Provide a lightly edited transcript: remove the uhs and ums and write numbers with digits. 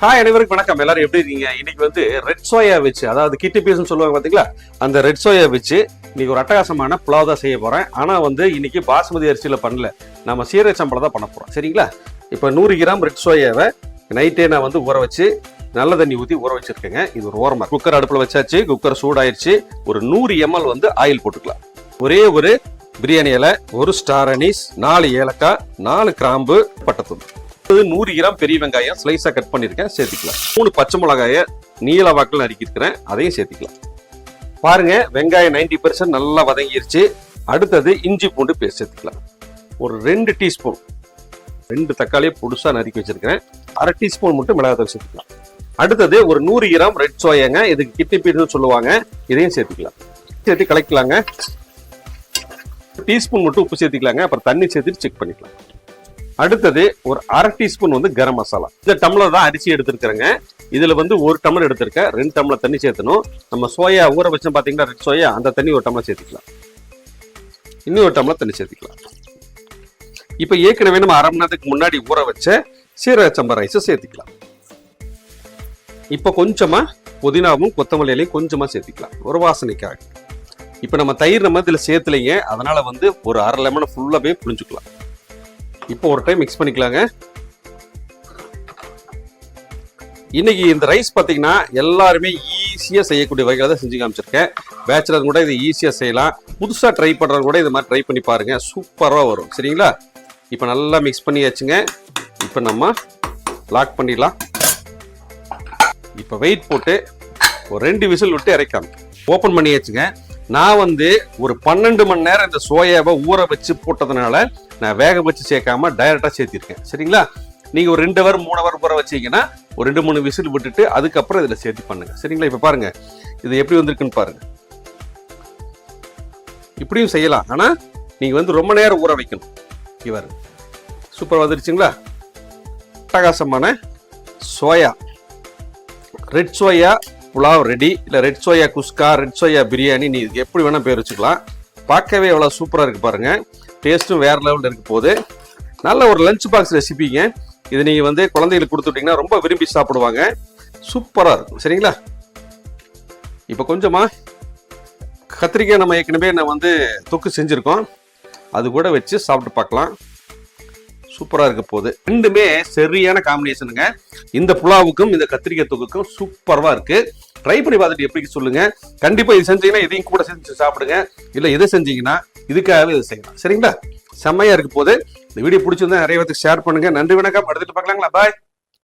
Hi அனைவருக்கும் வணக்கம். எல்லாரும் எப்படி இருக்கீங்க? இன்னைக்கு வந்து ரெட் சோயா வச்சு, அதாவது கிட்டி பீஸ்ன்னு சொல்லுவாங்க பாத்தீங்களா, அந்த ரெட் சோயா வச்சு இன்னைக்கு ஒரு அட்டகாசமான புலாவ் தான் செய்ய போறேன். ஆனா வந்து இன்னைக்கு பாஸ்மதி அரிசியில பண்ணல, நம்ம சீரக சம்பளம் தான் பண்ண போறோம். சரிங்களா? இப்ப 100 கிராம் ரெட் சோயாவை நைட்டே நான் வந்து ஊற வச்சு நல்ல தண்ணி ஊற்றி ஊற வச்சிருக்கேங்க. இது ஒரு ஓரமா குக்கர் அடுப்புல வச்சாச்சு. குக்கர் சூடாயிருச்சு. ஒரு 100 ml வந்து ஆயில் போட்டுக்கலாம். ஒரே ஒரு பிரியாணி இலை, ஒரு ஸ்டார் அனீஸ், 4 ஏலக்காய், 4 கிராம்பு, பட்டைத்தூள், 100 கிராம் பெரிய வெங்காயம் ஸ்லைஸா கட் பண்ணிருக்கேன், சேர்த்துக்கலாம். 3 பச்சை மிளகாய நீல வாக்கில் நறுக்கிருக்கிறேன், அதையும் சேர்த்துக்கலாம். பாருங்க, வெங்காயம் 90% நல்லா வதங்கிருச்சு. அடுத்தது இஞ்சி பூண்டு பேஸ்ட் சேர்த்துக்கலாம். ஒரு 2 டீஸ்பூன், 2 தக்காளியை பொடுசா நறுக்கி வச்சிருக்கிறேன். 1/2 டீஸ்பூன் மட்டும் மிளகாய் சேர்த்துக்கலாம். அடுத்தது ஒரு 100 கிராம் ரெட் சோயாங்க, இதுக்கு கிட்டி பீஸ்னு சொல்லுவாங்க, இதையும் சேர்த்துக்கலாம். சேர்த்து கலக்கலாங்க. டீஸ்பூன் மட்டும் உப்பு சேர்த்துக்கலாங்க. அப்புறம் தண்ணி சேர்த்துட்டு செக் பண்ணிக்கலாம். அடுத்தது ஒரு 1/2 டீஸ்பூன் வந்து கரம் மசாலா. இந்த டம்ளர் தான் அரிசி எடுத்துருக்கிறேங்க. இதுல வந்து 1 டம்ளர் எடுத்திருக்கேன். 2 டம்ளர் தண்ணி சேர்த்தணும். நம்ம சோயா ஊற வச்சோம் பாத்தீங்கன்னா ரெட் சோயா, அந்த தண்ணி 1 டம்ளர் சேர்த்துக்கலாம். இன்னும் 1 டம்ளர் தண்ணி சேர்த்துக்கலாம். இப்ப ஏற்கனவே நம்ம 1/2 மணி நேரத்துக்கு முன்னாடி ஊற வச்ச சீரக சம்பா ரைஸை சேர்த்துக்கலாம். இப்ப கொஞ்சமா புதினாவும் கொத்தமல்லி இலையும் கொஞ்சமா சேர்த்துக்கலாம், ஒரு வாசனைக்காக. இப்ப நம்ம தயிர் நம்ம இதுல சேர்த்துலைங்க, அதனால வந்து ஒரு 1/2 லெமனை ஃபுல்லாவே புளிஞ்சுக்கலாம். இப்போ ஒரு டைம் மிக்ஸ் பண்ணிக்கலாங்க. இன்னைக்கு இந்த ரைஸ் பார்த்தீங்கன்னா எல்லாருமே ஈஸியாக செய்யக்கூடிய வகையில் தான் செஞ்சு காமிச்சிருக்கேன். பேச்சுலர் கூட இதை ஈஸியாக செய்யலாம். புதுசாக ட்ரை பண்ணுறது கூட இது மாதிரி ட்ரை பண்ணி பாருங்க, சூப்பராக வரும். சரிங்களா? இப்போ நல்லா மிக்ஸ் பண்ணியாச்சுங்க. இப்போ நம்ம லாக் பண்ணிடலாம். இப்போ வெயிட் போட்டு ஒரு 2 விசில் விட்டு இறக்காம ஓப்பன் பண்ணியாச்சுங்க. நான் வந்து ஒரு 12 மணி நேரம் இந்த சோயாவை ஊற வச்சு போட்டதுனால நான் வேக வச்சு சேர்க்காம டைரக்டா சேர்த்திருக்கேன். சரிங்களா? நீங்க ஒரு 2 ஹவர் 3 ஹவர் ஊற வச்சீங்கன்னா ஒரு 2-3 விசில் விட்டுட்டு அதுக்கப்புறம் இதுல சேர்த்து பண்ணுங்க. சரிங்களா? இப்ப பாருங்க இது எப்படி வந்திருக்குன்னு பாருங்க. இப்படியும் செய்யலாம், ஆனா நீங்க வந்து ரொம்ப நேரம் ஊற வைக்கணும். இவர் சூப்பர் வந்துருச்சுங்களா? அட்டகாசமான soya red soya pulao ready. இல்ல ரெட் சோயா குஸ்கா, ரெட் சோயா பிரியாணி, நீ இதுக்கு எப்படி வேணா பேர் வச்சுக்கலாம். பார்க்கவே எவ்வளவு சூப்பரா இருக்கு பாருங்க. டேஸ்ட்டும் வேற லெவலில் இருக்க போது. நல்ல ஒரு லஞ்ச் பாக்ஸ் ரெசிபிங்க. இது நீங்க வந்து குழந்தைகளுக்கு கொடுத்துட்டீங்கன்னா ரொம்ப விரும்பி சாப்பிடுவாங்க. சூப்பரா இருக்கும். சரிங்களா? இப்போ கொஞ்சமா கத்திரிக்காய் நம்ம ஏற்கனவே நான் வந்து தொக்கு செஞ்சிருக்கோம், அது கூட வச்சு சாப்பிட்டு பார்க்கலாம். சூப்பரா இருக்க போகுது. ரெண்டுமே சரியான காம்பினேஷனுங்க. இந்த புலாவுக்கும் இந்த கத்திரிக்காய் தொக்குக்கும் சூப்பரா இருக்கு. ட்ரை பண்ணி பார்த்துட்டு எப்படி சொல்லுங்க. கண்டிப்பா இது செஞ்சீங்கன்னா இதையும் கூட செஞ்சு சாப்பிடுங்க. இல்ல இதை செஞ்சீங்கன்னா இதுக்காகவே இதை செய்யலாம். சரிங்களா? செம்மையா இருக்கு போது. இந்த வீடியோ பிடிச்சிருந்தா நிறைய பேருக்கு ஷேர் பண்ணுங்க. நன்றி, வணக்கம். அடுத்துட்டு பார்க்கலாங்களா? பாய்.